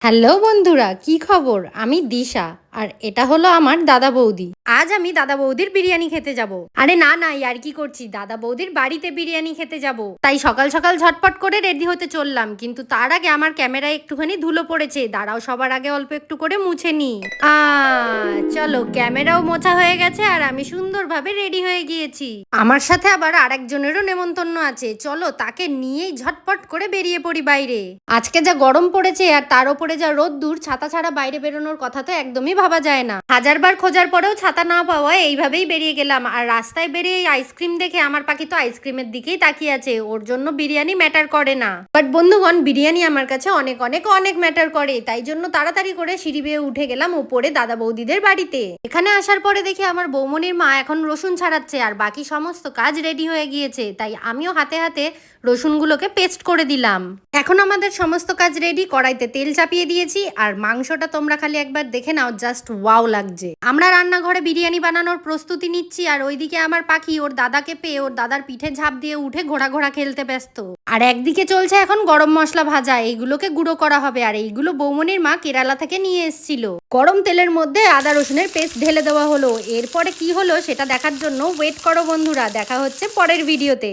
Hello বন্ধুরা, কি খবর? আমি দিশা আর এটা হলো আমার দাদা বৌদি। আজ আমি দাদা বৌদির বিরিয়ানি খেতে যাব। আরে না না, আর কি করছি, দাদা বৌদির বাড়িতে বিরিয়ানি খেতে যাব। তাই সকাল সকাল ঝটপট করে রেডি হতে চললাম, কিন্তু তার আগে আমার ক্যামেরায় একটুখানি ধুলো পড়েছে। দাঁড়াও, সবার আগে অল্প একটু করে মুছে নি। চলো, ক্যামেরাও মোছা হয়ে গেছে আর আমি সুন্দরভাবে রেডি হয়ে গিয়েছি। আমার সাথে আবার আরেকজনেরও নেমন্তন্ন আছে, চলো তাকে নিয়েই ঝটপট করে বেরিয়ে পড়ি বাইরে। আজকে যা গরম পড়েছে আর তার উপরে যা রোদ্দুর, ছাতা ছাড়া বাইরে বেরোনোর কথা তো একদমই ভাবা যায় না। হাজারবার খোঁজার পরেও ছাতা না পাওয়ায় এইভাবেই বেরিয়ে গেলাম। আর রাস্তায় বেরিয়ে আইসক্রিম দেখে আমার পাখি তো আইসক্রিমের দিকেই তাকিয়ে আছে, ওর জন্য বিরিয়ানি ম্যাটার করে না। বাট বন্ধুগণ, বিরিয়ানি আমার কাছে অনেক অনেক অনেক ম্যাটার করে, তাই জন্য তাড়াতাড়ি করে সিঁড়ি বেয়ে উঠে গেলাম উপরে দাদা বৌদিদের বাড়িতে। এখানে আসার পরে দেখি আমার বৌমনির মা এখন রসুন ছাড়াচ্ছে আর বাকি সমস্ত কাজ রেডি হয়ে গিয়েছে, তাই আমিও হাতে হাতে রসুনগুলোকে পেস্ট করে দিলাম। এখন আমাদের সমস্ত কাজ রেডি, কড়াইতে তেল চাপিয়ে দিয়েছি আর মাংসটা তোমরা খালি একবার দেখে নাও, জাস্ট ওয়াও লাগছে। আমরা রান্নাঘরে বিরিয়ানি বানানোর প্রস্তুতি নিচ্ছি আর ওইদিকে আমার পাখি ওর দাদাকে পেয়ে ওর দাদার পিঠে ঝাঁপ দিয়ে উঠে ঘোড়া ঘোড়া খেলতে ব্যস্ত। আর একদিকে চলছে এখন গরম মশলা ভাজা, এইগুলোকে গুঁড়ো করা হবে আর এইগুলো বৌমনির মা কেরালা থেকে নিয়ে এসেছিল। গরম তেলের মধ্যে আদা রসুনের পেস্ট ঢেলে দেওয়া হলো। এরপরে কি হলো সেটা দেখার জন্য ওয়েট করো বন্ধুরা, দেখা হচ্ছে পরের ভিডিওতে।